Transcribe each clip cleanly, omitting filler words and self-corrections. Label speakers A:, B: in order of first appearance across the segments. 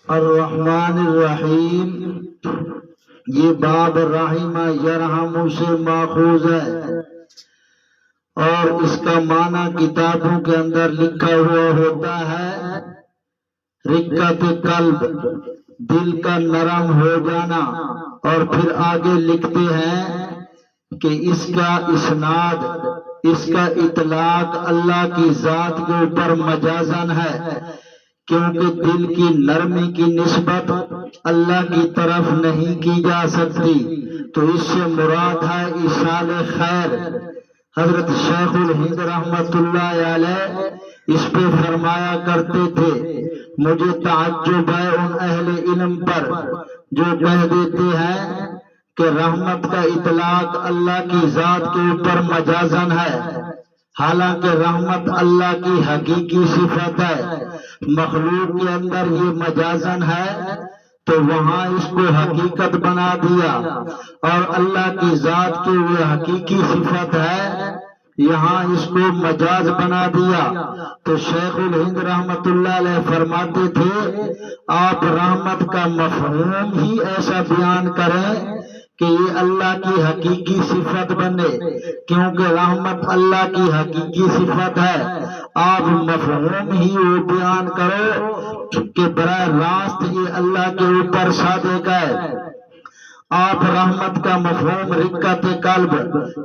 A: الرحمن الرحیم، یہ باب رحمہ یرحم سے ماخوذ ہے اور اس کا معنی کتابوں کے اندر لکھا ہوا ہوتا ہے رقت قلب، دل کا نرم ہو جانا، اور پھر آگے لکھتے ہیں کہ اس کا اسناد، اس کا اطلاق اللہ کی ذات کے اوپر مجازن ہے، کیونکہ دل کی نرمی کی نسبت اللہ کی طرف نہیں کی جا سکتی، تو اس سے مراد ہے ایصال خیر۔ حضرت شیخ الہند رحمت اللہ علیہ اس پہ فرمایا کرتے تھے، مجھے تعجب ہے ان اہل علم پر جو کہہ دیتے ہیں کہ رحمت کا اطلاق اللہ کی ذات کے اوپر مجازن ہے، حالانکہ رحمت اللہ کی حقیقی صفت ہے، مخلوق کے اندر یہ مجازن ہے تو وہاں اس کو حقیقت بنا دیا، اور اللہ کی ذات کی وہ حقیقی صفت ہے، یہاں اس کو مجاز بنا دیا۔ تو شیخ الہند رحمت اللہ علیہ فرماتے تھے آپ رحمت کا مفہوم ہی ایسا بیان کریں کہ یہ اللہ کی حقیقی صفت بنے، کیونکہ رحمت اللہ کی حقیقی صفت ہے، آپ مفہوم ہی وہ بیان کرو کہ براہ راست یہ اللہ کے اوپر صادق ہے۔ آپ رحمت کا مفہوم رقت قلب،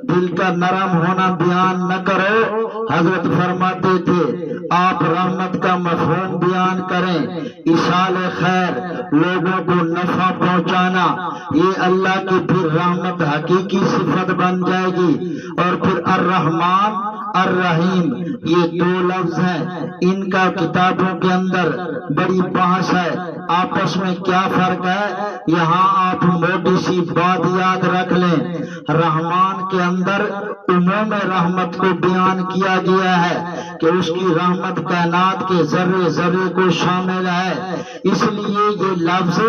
A: دل کا نرم ہونا بیان نہ کرو، حضرت فرماتے تھے آپ رحمت کا مفہوم بیان کریں ایصال خیر، لوگوں کو نفع پہنچانا، یہ اللہ کی پھر رحمت حقیقی صفت بن جائے گی۔ اور پھر الرحمن الرحیم، یہ دو لفظ ہیں، ان کا کتابوں کے اندر بڑی بحث ہے، آپس میں کیا فرق ہے، یہاں آپ موٹی سی بات یاد رکھ لیں، رحمان کے اندر عموم رحمت کو بیان کیا گیا ہے کہ اس کی رحمت کائنات کے ذرے ذرے کو شامل ہے، اس لیے یہ لفظ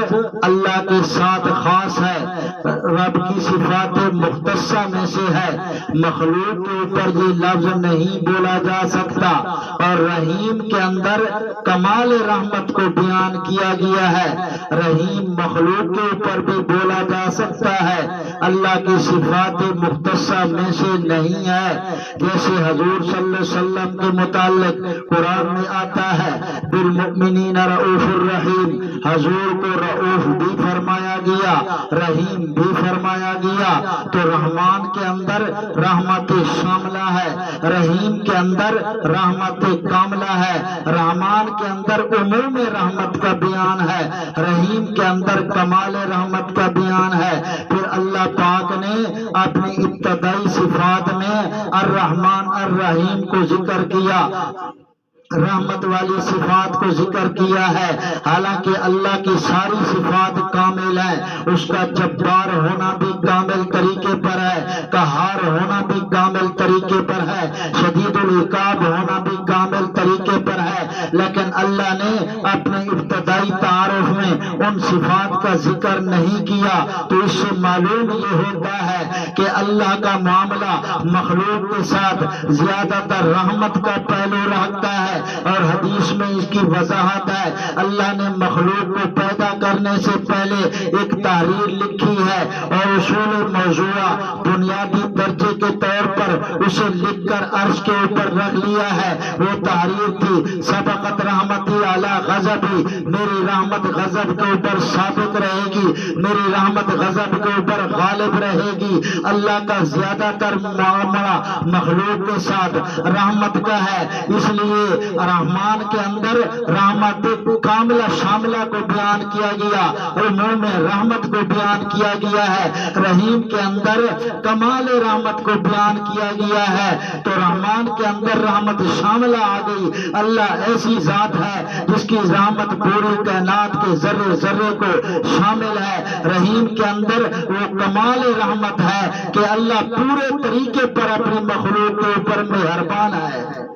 A: اللہ کے ساتھ خاص ہے، رب کی صفات مختصہ میں سے ہے، مخلوق کے اوپر یہ لفظ نہیں بولا جا سکتا۔ اور رحیم کے اندر کمال رحمت کو بیان کیا گیا ہے، رحیم مخلوق کے اوپر بھی بولا جا سکتا ہے، اللہ کی صفات مختصہ میں سے نہیں ہے، جیسے حضور صلی اللہ علیہ وسلم کے متعلق قرآن میں آتا ہے بالمؤمنین رؤوف الرحیم، حضور کو رؤوف بھی فرمایا گیا، رحیم بھی فرمایا گیا، تو رحمان کے اندر رحمت شاملہ ہے، رحیم کے اندر رحمت کاملہ ہے، رحمان کے اندر عموم رحمت کا بیان ہے، رحیم کے اندر کمال رحمت کا بیان ہے۔ پھر اللہ پاک نے اپنی ابتدائی صفات میں الرحمن الرحیم کو ذکر کیا، رحمت والی صفات کو ذکر کیا ہے، حالانکہ اللہ کی ساری صفات کامل ہیں، اس کا جبار ہونا بھی کامل طریقے پر ہے، قہار ہونا بھی کامل طریقے پر ہے، شدید العقاب ہونا بھی کامل طریقے پر ہے، لیکن اللہ نے اپنے ابتدائی تعارف میں ان صفات کا ذکر نہیں کیا، تو اس سے معلوم یہ ہوتا ہے کہ اللہ کا معاملہ مخلوق کے ساتھ زیادہ تر رحمت کا پہلو رکھتا ہے، اور حدیث میں اس کی وضاحت ہے، اللہ نے مخلوق کو پیدا کرنے سے پہلے ایک تحریر لکھی ہے، اور اصول موضوع بنیادی درجے کے طور پر اسے لکھ کر عرش کے اوپر رکھ لیا ہے، وہ تحریر تھی سبقت رحمتی علی غضبی، میری رحمت غضب کے اوپر ثابت رہے گی، میری رحمت غضب کے اوپر غالب رہے گی۔ اللہ کا زیادہ تر معاملہ مخلوق کے ساتھ رحمت کا ہے، اس لیے رحمان کے اندر رحمت کاملہ شاملہ کو بیان کیا گیا، عموم رحمت کو بیان کیا گیا ہے، رحیم کے اندر کمال رحمت کو بیان کیا گیا ہے، تو رحمان کے اندر رحمت شاملہ آ گئی۔ اللہ ایسی ذات ہے جس کی رحمت پوری کائنات کے ذرے ذرے کو شامل ہے، رحیم کے اندر وہ کمال رحمت ہے کہ اللہ پورے طریقے پر اپنی مخلوق کے اوپر مہربان ہے۔